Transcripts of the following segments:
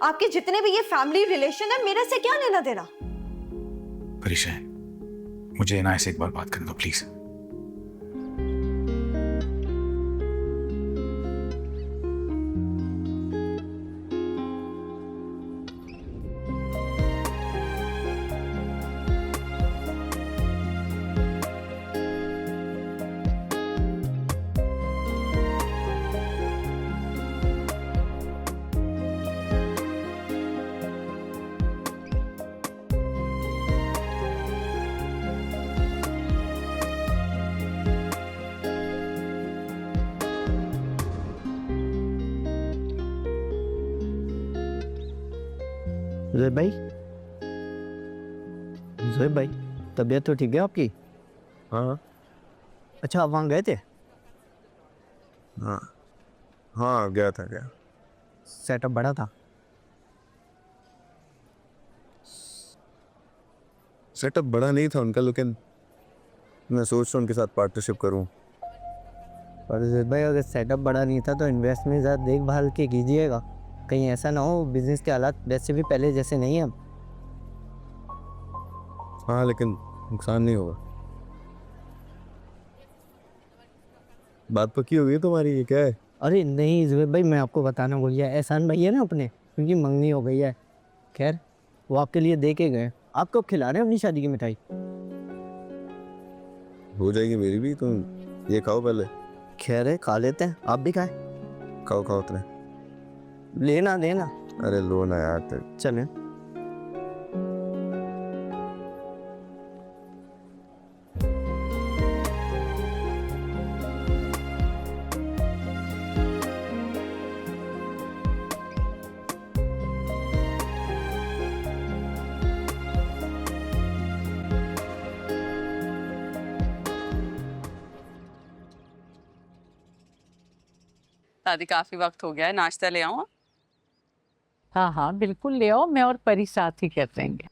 आपके जितने भी ये फैमिली रिलेशन है मेरे से क्या लेना देना। परीक्षा, मुझे ना ऐसे एक बार बात करने दो प्लीज। जोएब भाई, जोएब भाई, तबीयत तो ठीक है आपकी? हाँ अच्छा, आप वहाँ गए थे? हाँ हाँ, गया था। क्या सेटअप बड़ा था? सेटअप बड़ा नहीं था उनका, लेकिन मैं सोच रहा हूँ उनके साथ पार्टनरशिप करूँ। और जोएब भाई, अगर सेटअप बड़ा नहीं था तो इन्वेस्टमेंट ज़्यादा देखभाल के कीजिएगा, कहीं ऐसा ना हो बिजनेस के हालात वैसे भी पहले जैसे नहीं है अब। हाँ, लेकिन नुकसान नहीं होगा। बात पक्की हो गई तुम्हारी? ये क्या है? अरे नहीं जोएब भाई, मैं आपको बताना भूल गया, एहसान भाई है ना अपने, क्योंकि मंगनी हो गई है। खैर, वो आपके लिए दे के गए। आप कब खिला रहे हैं अपनी शादी की मिठाई? हो जाएगी मेरी भी, तुम ये खाओ पहले। खैर है, खा लेते हैं, आप भी खाएं। खाओ खाओ तुमने। लेना देना। अरे लो ना यार तेरे। चलें। दादी, काफी वक्त हो गया है, नाश्ता ले आऊं? हाँ हाँ बिल्कुल ले आओ, मैं और परी साथ ही कर देंगे।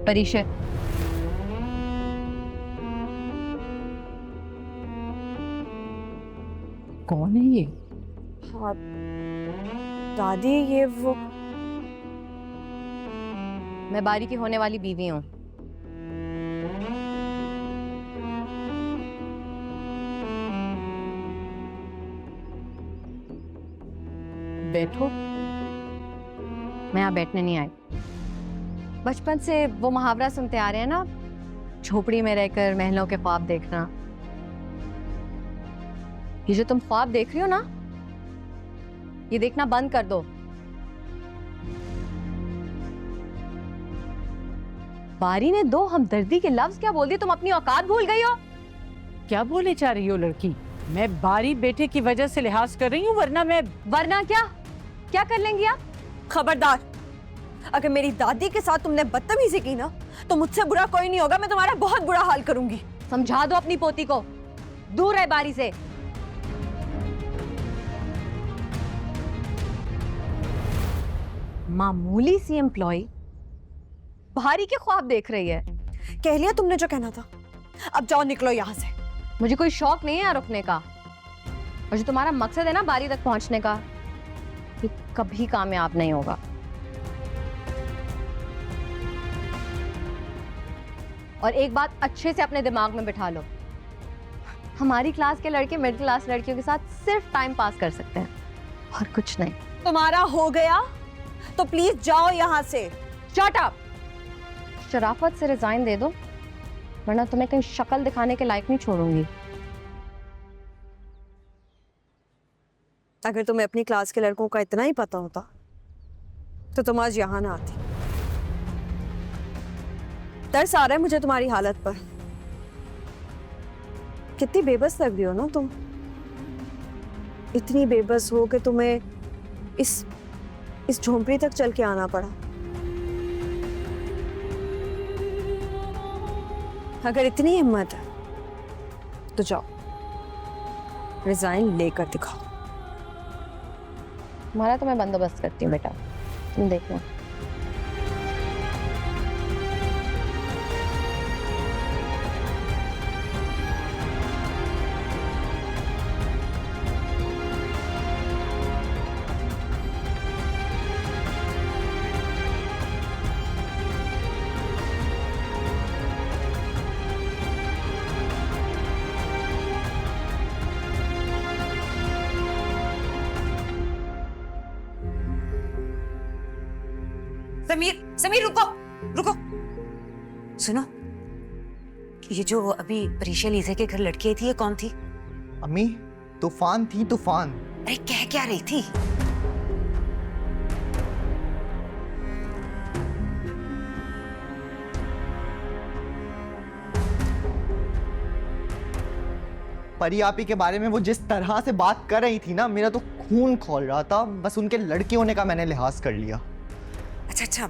परीक्षा, कौन है ये? हाँ दादी, ये वो मैं बारी की होने वाली बीवी हूँ। बैठो। मैं यहाँ बैठने नहीं आई। बचपन से वो मुहावरा सुनते आ रहे हैं ना, झोपड़ी में रहकर महलों के ख्वाब देखना। ये जो तुम ख्वाब देख रही हो ना, ये देखना बंद कर दो। बारी ने दो हमदर्दी के लफ्ज क्या बोल दिए, तुम अपनी औकात भूल गई हो। क्या बोले जा रही हो लड़की? मैं बारी बेटे की वजह से लिहाज कर रही हूँ, वरना क्या क्या कर लेंगी आप? खबरदार, अगर मेरी दादी के साथ तुमने बदतमीजी की ना तो मुझसे बुरा कोई नहीं होगा, मैं तुम्हारा बहुत बुरा हाल करूंगी। समझा दो अपनी पोती को, दूर रहे बारी से। मामूली सी एम्प्लॉय बारी के ख्वाब देख रही है। कह लिया तुमने जो कहना था, अब जाओ निकलो यहाँ से। मुझे कोई शौक नहीं है यहाँ रुकने का, और जो तुम्हारा मकसद है ना बारी तक पहुंचने का, ये कभी कामयाब नहीं होगा। और एक बात अच्छे से अपने दिमाग में बिठा लो, हमारी क्लास के लड़के मिडिल क्लास लड़कियों के साथ सिर्फ टाइम पास कर सकते हैं और कुछ नहीं। तुम्हारा हो गया तो प्लीज जाओ यहाँ से। Shut up! शराफत से रिजाइन दे दो, वरना तुम्हें कहीं शक्ल दिखाने के लायक नहीं छोड़ूंगी। अगर तुम्हें अपनी क्लास के लड़कों का इतना ही पता होता तो तुम आज यहाँ ना आती। तरस आ रहा है मुझे तुम्हारी हालत पर। कितनी बेबस लग रही हो ना तुम, इतनी बेबस हो कि तुम्हें इस झोंपड़ी तक चल के आना पड़ा। अगर इतनी हिम्मत है तो जाओ रिजाइन लेकर दिखाओ। तुम्हारा तो मैं बंदोबस्त करती हूँ बेटा, तुम देखना। समीर समीर रुको रुको, सुनो, ये जो अभी परीक्षा लीजे के घर लड़की आई थी, ये कौन थी? अम्मी तूफान थी, तूफान। अरे कह क्या रही थी? परी आपी के बारे में वो जिस तरह से बात कर रही थी ना, मेरा तो खून खौल रहा था। बस उनके लड़के होने का मैंने लिहाज कर लिया। अच्छा अच्छा,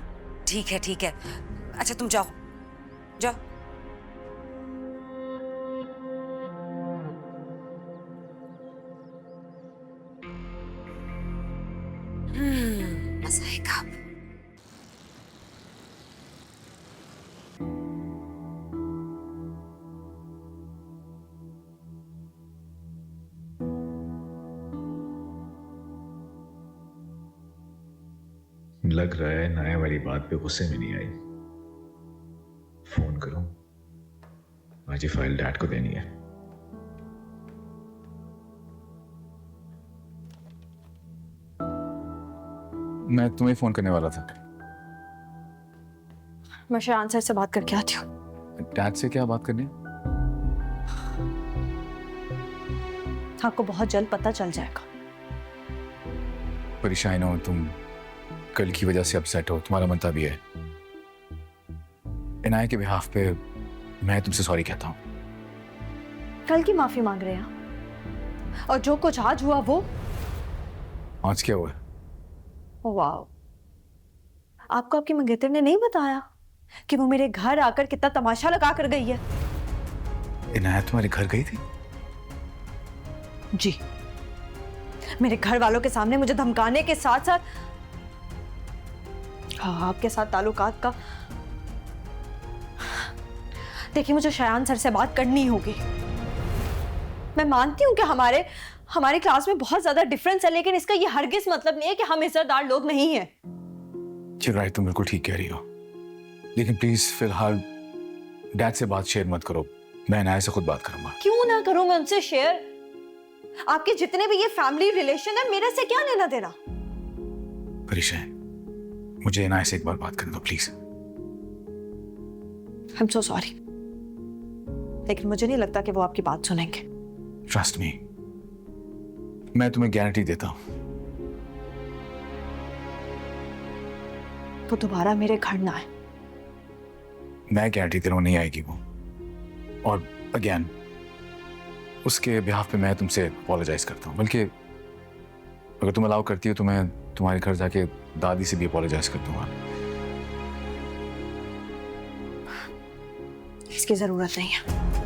ठीक है ठीक है। अच्छा तुम जाओ जाओ। मजा आएगा। लग रहा है नाया वाली बात पे गुस्से में नहीं आई। फोन करूं, आज ये फाइल डैड को देनी है। मैं तुम्हें फोन करने वाला था। मैं शायान सर से बात करके आती हूँ। डैड से क्या बात करनी है? आपको बहुत जल्द पता चल जाएगा। परेशान हो तुम, कल की वजह से अपसेट हो, तुम्हारा मनता भी है। इनाया के बिहाफ पे मैं तुमसे सॉरी कहता हूँ। कल की माफी मांग रहे हैं, और जो कुछ आज हुआ वो आज क्या हुआ? वाओ, आपको आपकी मंगेतर ने नहीं बताया कि वो मेरे घर आकर कितना तमाशा लगा कर गई है? इनाया तुम्हारे घर गई थी? जी, मेरे घर वालों के सामने मुझे धमकाने के साथ साथ आपके साथ ताल्लुकात का। देखिए, मुझे शायान सर से बात करनी होगी। मैं मानती हूं कि हमारे क्लास में बहुत ज्यादा डिफरेंस है, लेकिन इसका ये हरगिज मतलब नहीं है कि हम इज्जतदार लोग नहीं हैं। जी राइट, तुम बिल्कुल ठीक कह रही हो, लेकिन प्लीज फिलहाल डैड से बात शेयर मत करो। मैं इनाया से खुद बात करूंगा। क्यों ना करूं मैं उनसे शेयर? आपके जितने भी ये फैमिली रिलेशन है, मेरे से क्या लेना देना? परेशान, मुझे इनाया से एक बार बात करने दो please. I am so sorry, लेकिन मुझे नहीं लगता कि वो आपकी बात सुनेंगे। ट्रस्ट मी, मैं तुम्हें गारंटी देता हूं। वो दोबारा मेरे घर ना आए। मैं गारंटी दे रहा हूं नहीं आएगी वो। और अगेन उसके बिहाफ पे मैं तुमसे अपोलोजाइज करता हूं। बल्कि अगर तुम अलाउ करती हो तो मैं तुम्हारे घर जाके दादी से भी अपोलोजाइज कर दूंगा। इसकी जरूरत नहीं है।